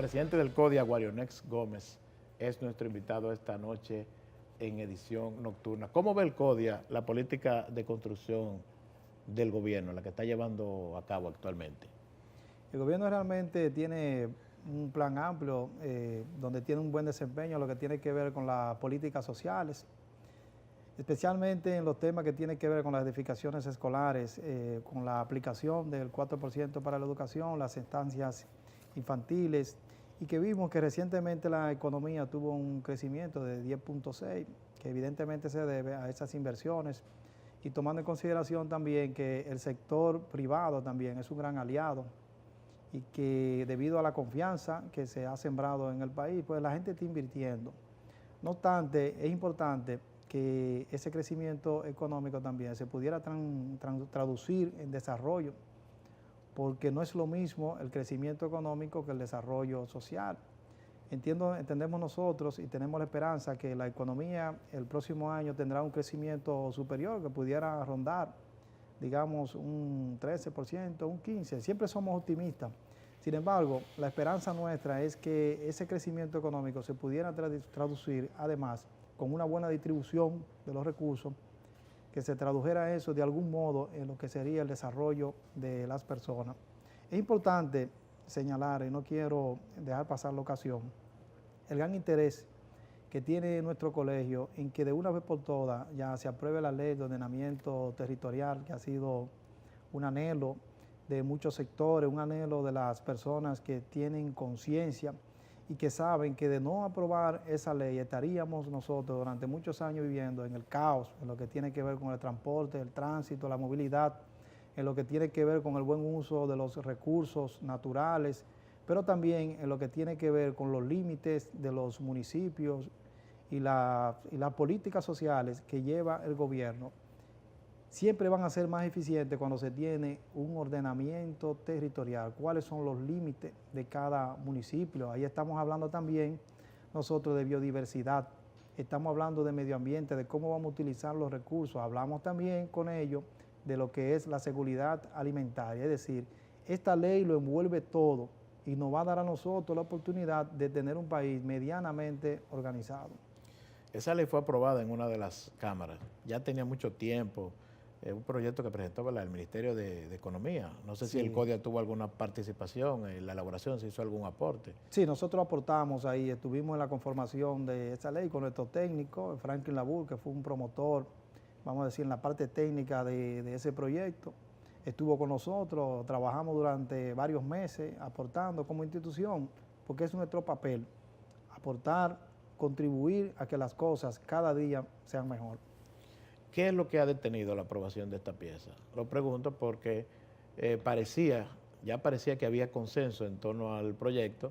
presidente del CODIA, Guarionex Gómez, es nuestro invitado esta noche en edición nocturna. ¿Cómo ve el CODIA la política de construcción del gobierno, la que está llevando a cabo actualmente? El gobierno realmente tiene un plan amplio donde tiene un buen desempeño en lo que tiene que ver con las políticas sociales, especialmente en los temas que tienen que ver con las edificaciones escolares, con la aplicación del 4% para la educación, las estancias infantiles, y que vimos que recientemente la economía tuvo un crecimiento de 10.6, que evidentemente se debe a esas inversiones, y tomando en consideración también que el sector privado también es un gran aliado, y que debido a la confianza que se ha sembrado en el país, pues la gente está invirtiendo. No obstante, es importante que ese crecimiento económico también se pudiera traducir en desarrollo, porque no es lo mismo el crecimiento económico que el desarrollo social. Entendemos nosotros y tenemos la esperanza que la economía el próximo año tendrá un crecimiento superior que pudiera rondar, digamos, un 13%, un 15%. Siempre somos optimistas. Sin embargo, la esperanza nuestra es que ese crecimiento económico se pudiera traducir, además, con una buena distribución de los recursos, que se tradujera eso de algún modo en lo que sería el desarrollo de las personas. Es importante señalar, y no quiero dejar pasar la ocasión, el gran interés que tiene nuestro colegio en que de una vez por todas ya se apruebe la ley de ordenamiento territorial, que ha sido un anhelo de muchos sectores, un anhelo de las personas que tienen conciencia y que saben que de no aprobar esa ley estaríamos nosotros durante muchos años viviendo en el caos, en lo que tiene que ver con el transporte, el tránsito, la movilidad, en lo que tiene que ver con el buen uso de los recursos naturales, pero también en lo que tiene que ver con los límites de los municipios y las políticas sociales que lleva el gobierno. Siempre van a ser más eficientes cuando se tiene un ordenamiento territorial, cuáles son los límites de cada municipio. Ahí estamos hablando también nosotros de biodiversidad, estamos hablando de medio ambiente, de cómo vamos a utilizar los recursos, hablamos también con ellos de lo que es la seguridad alimentaria, es decir, esta ley lo envuelve todo y nos va a dar a nosotros la oportunidad de tener un país medianamente organizado. Esa ley fue aprobada en una de las cámaras, ya tenía mucho tiempo. Un proyecto que presentó el Ministerio de Economía. No sé si el CODIA tuvo alguna participación en la elaboración, si hizo algún aporte. Sí, nosotros aportamos ahí, estuvimos en la conformación de esa ley con nuestro técnico, Franklin Labur, que fue un promotor, vamos a decir, en la parte técnica de ese proyecto. Estuvo con nosotros, trabajamos durante varios meses aportando como institución, porque es nuestro papel, aportar, contribuir a que las cosas cada día sean mejor. ¿Qué es lo que ha detenido la aprobación de esta pieza? Lo pregunto porque ya parecía que había consenso en torno al proyecto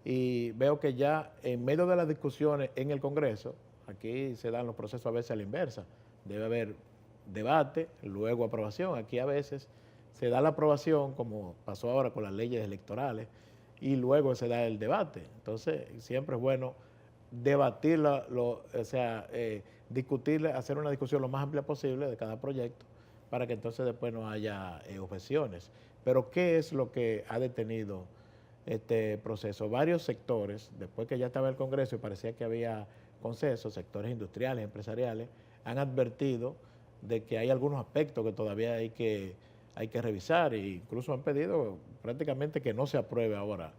y veo que ya en medio de las discusiones en el Congreso, aquí se dan los procesos a veces a la inversa, debe haber debate, luego aprobación. Aquí a veces se da la aprobación, como pasó ahora con las leyes electorales, y luego se da el debate. Entonces, siempre es bueno debatirla, discutir, hacer una discusión lo más amplia posible de cada proyecto para que entonces después no haya objeciones. Pero ¿qué es lo que ha detenido este proceso? Varios sectores, después que ya estaba el Congreso y parecía que había consenso, sectores industriales, empresariales, han advertido de que hay algunos aspectos que todavía hay que revisar e incluso han pedido prácticamente que no se apruebe ahora.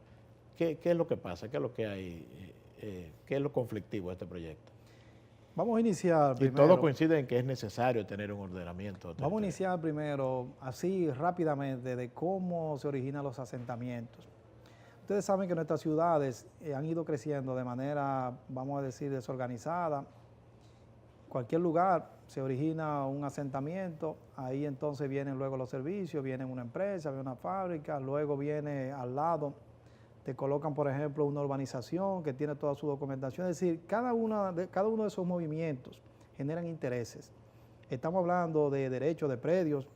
¿Qué es lo que pasa? ¿Qué es lo que hay? ¿Qué es lo conflictivo de este proyecto? Vamos a iniciar primero. Y todos coinciden en que es necesario tener un ordenamiento. Vamos a iniciar primero, así rápidamente, de cómo se originan los asentamientos. Ustedes saben que nuestras ciudades han ido creciendo de manera, vamos a decir, desorganizada. Cualquier lugar se origina un asentamiento, ahí entonces vienen luego los servicios, viene una empresa, viene una fábrica, luego viene al lado, te colocan, por ejemplo, una urbanización que tiene toda su documentación. Es decir, cada uno de esos movimientos generan intereses. Estamos hablando de derechos de predios,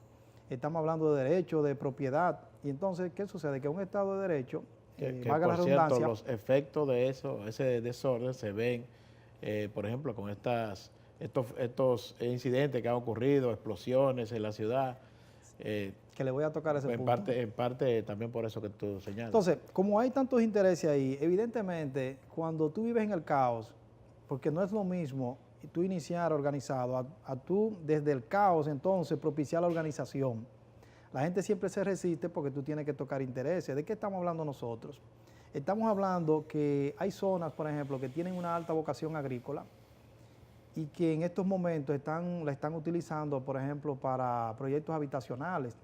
estamos hablando de derechos de propiedad. Y entonces, ¿qué sucede? Que un Estado de Derecho, valga la redundancia... Cierto, los efectos de eso, ese desorden, se ven, por ejemplo, con estos incidentes que han ocurrido, explosiones en la ciudad. que le voy a tocar ese Pues punto. en parte también por eso que tú señalas. Entonces, como hay tantos intereses ahí, evidentemente, cuando tú vives en el caos, porque no es lo mismo tú iniciar organizado, a tú desde el caos entonces propiciar la organización. La gente siempre se resiste porque tú tienes que tocar intereses. ¿De qué estamos hablando nosotros? Estamos hablando que hay zonas, por ejemplo, que tienen una alta vocación agrícola y que en estos momentos la están utilizando, por ejemplo, para proyectos habitacionales,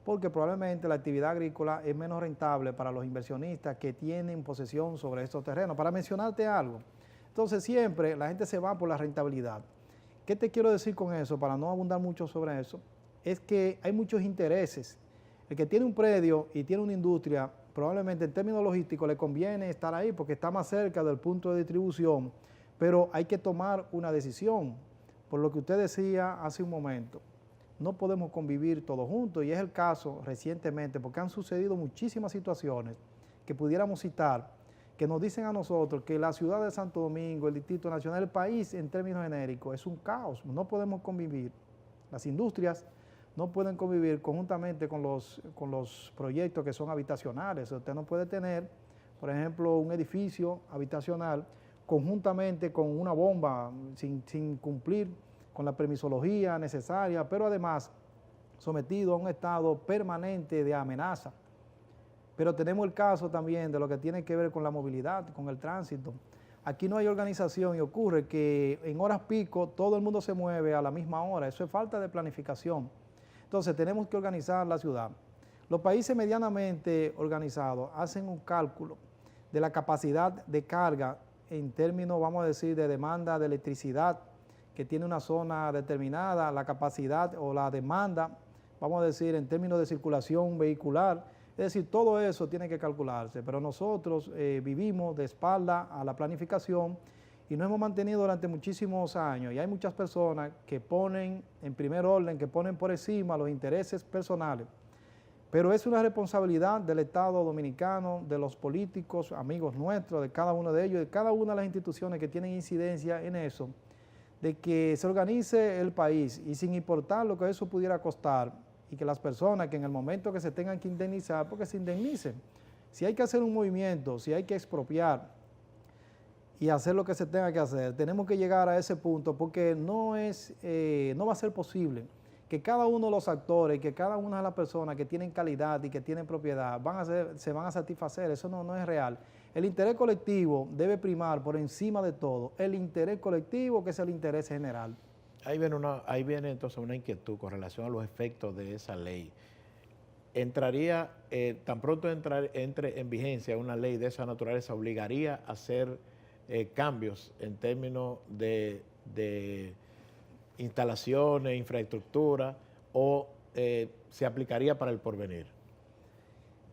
porque probablemente la actividad agrícola es menos rentable para los inversionistas que tienen posesión sobre estos terrenos. Para mencionarte algo, entonces siempre la gente se va por la rentabilidad. ¿Qué te quiero decir con eso? Para no abundar mucho sobre eso, es que hay muchos intereses. El que tiene un predio y tiene una industria, probablemente en términos logísticos le conviene estar ahí porque está más cerca del punto de distribución, pero hay que tomar una decisión, por lo que usted decía hace un momento. No podemos convivir todos juntos y es el caso recientemente porque han sucedido muchísimas situaciones que pudiéramos citar que nos dicen a nosotros que la ciudad de Santo Domingo, el Distrito Nacional, el país en términos genéricos es un caos, no podemos convivir. Las industrias no pueden convivir conjuntamente con los proyectos que son habitacionales. Usted no puede tener, por ejemplo, un edificio habitacional conjuntamente con una bomba sin cumplir con la permisología necesaria, pero además sometido a un estado permanente de amenaza. Pero tenemos el caso también de lo que tiene que ver con la movilidad, con el tránsito. Aquí no hay organización y ocurre que en horas pico todo el mundo se mueve a la misma hora. Eso es falta de planificación. Entonces tenemos que organizar la ciudad. Los países medianamente organizados hacen un cálculo de la capacidad de carga en términos, vamos a decir, de demanda de electricidad que tiene una zona determinada, la capacidad o la demanda, vamos a decir, en términos de circulación vehicular. Es decir, todo eso tiene que calcularse, pero nosotros vivimos de espalda a la planificación y nos hemos mantenido durante muchísimos años y hay muchas personas que ponen en primer orden, que ponen por encima los intereses personales, pero es una responsabilidad del Estado dominicano, de los políticos, amigos nuestros, de cada uno de ellos, de cada una de las instituciones que tienen incidencia en eso, de que se organice el país y sin importar lo que eso pudiera costar, y que las personas que en el momento que se tengan que indemnizar, porque se indemnicen. Si hay que hacer un movimiento, si hay que expropiar y hacer lo que se tenga que hacer, tenemos que llegar a ese punto porque no va a ser posible que cada uno de los actores, que cada una de las personas que tienen calidad y que tienen propiedad se van a satisfacer. Eso no es real. El interés colectivo debe primar por encima de todo. El interés colectivo, que es el interés general. Ahí viene entonces una inquietud con relación a los efectos de esa ley. Entraría, tan pronto entre en vigencia una ley de esa naturaleza, obligaría a hacer cambios en términos de instalaciones, infraestructura, o se aplicaría para el porvenir.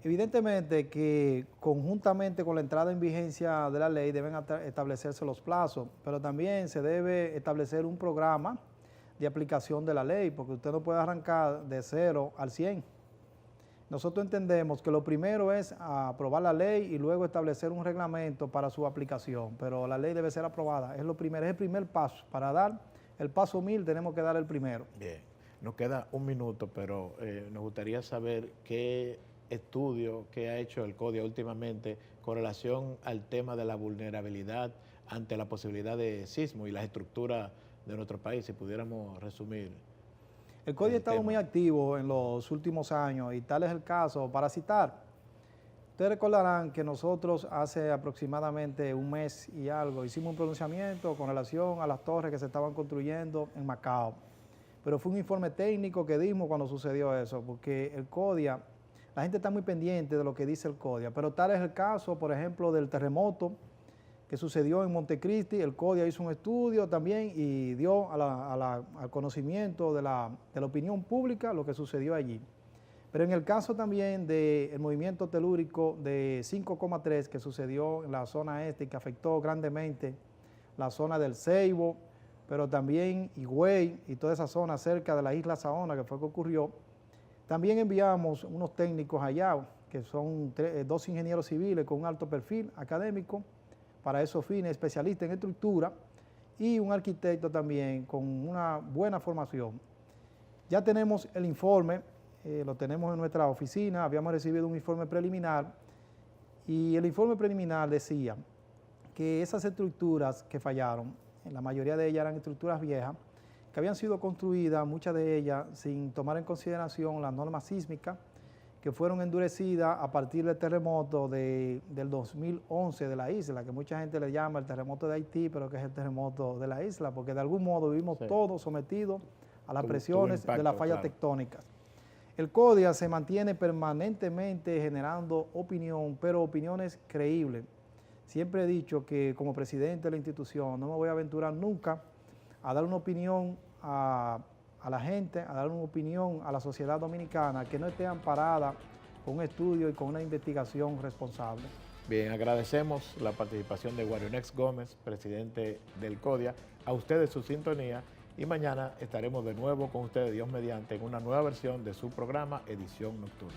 Evidentemente que conjuntamente con la entrada en vigencia de la ley deben establecerse los plazos, pero también se debe establecer un programa de aplicación de la ley, porque usted no puede arrancar de 0 al 100. Nosotros entendemos que lo primero es aprobar la ley y luego establecer un reglamento para su aplicación, pero la ley debe ser aprobada, es lo primero, es el primer paso. Para dar el paso 1000 tenemos que dar el primero. Bien, nos queda un minuto, pero nos gustaría saber qué estudio que ha hecho el CODIA últimamente con relación al tema de la vulnerabilidad ante la posibilidad de sismo y las estructuras de nuestro país, si pudiéramos resumir. El CODIA ha estado muy activo en los últimos años y tal es el caso. Para citar, ustedes recordarán que nosotros hace aproximadamente un mes y algo hicimos un pronunciamiento con relación a las torres que se estaban construyendo en Macao, pero fue un informe técnico que dimos cuando sucedió eso, porque el CODIA, la gente está muy pendiente de lo que dice el CODIA, pero tal es el caso, por ejemplo, del terremoto que sucedió en Montecristi. El CODIA hizo un estudio también y dio al conocimiento de la opinión pública lo que sucedió allí. Pero en el caso también del movimiento telúrico de 5,3 que sucedió en la zona este y que afectó grandemente la zona del Ceibo, pero también Higüey y toda esa zona cerca de la isla Saona, que fue que ocurrió, también enviamos unos técnicos allá, que son 2 ingenieros civiles con un alto perfil académico, para esos fines, especialistas en estructura, y un arquitecto también con una buena formación. Ya tenemos el informe lo tenemos en nuestra oficina, habíamos recibido un informe preliminar y el informe preliminar decía que esas estructuras que fallaron, la mayoría de ellas eran estructuras viejas, que habían sido construidas, muchas de ellas sin tomar en consideración las normas sísmicas, que fueron endurecidas a partir del terremoto del 2011 de la isla, que mucha gente le llama el terremoto de Haití, pero que es el terremoto de la isla, porque de algún modo vivimos todos sometidos a las presiones de las fallas tectónicas. El CODIA se mantiene permanentemente generando opinión, pero opiniones creíbles. Siempre he dicho que como presidente de la institución no me voy a aventurar nunca a dar una opinión a la gente, a dar una opinión a la sociedad dominicana que no esté amparada con un estudio y con una investigación responsable. Bien, agradecemos la participación de Guarionex Gómez, presidente del CODIA, a ustedes su sintonía y mañana estaremos de nuevo con ustedes, Dios mediante, en una nueva versión de su programa Edición Nocturna.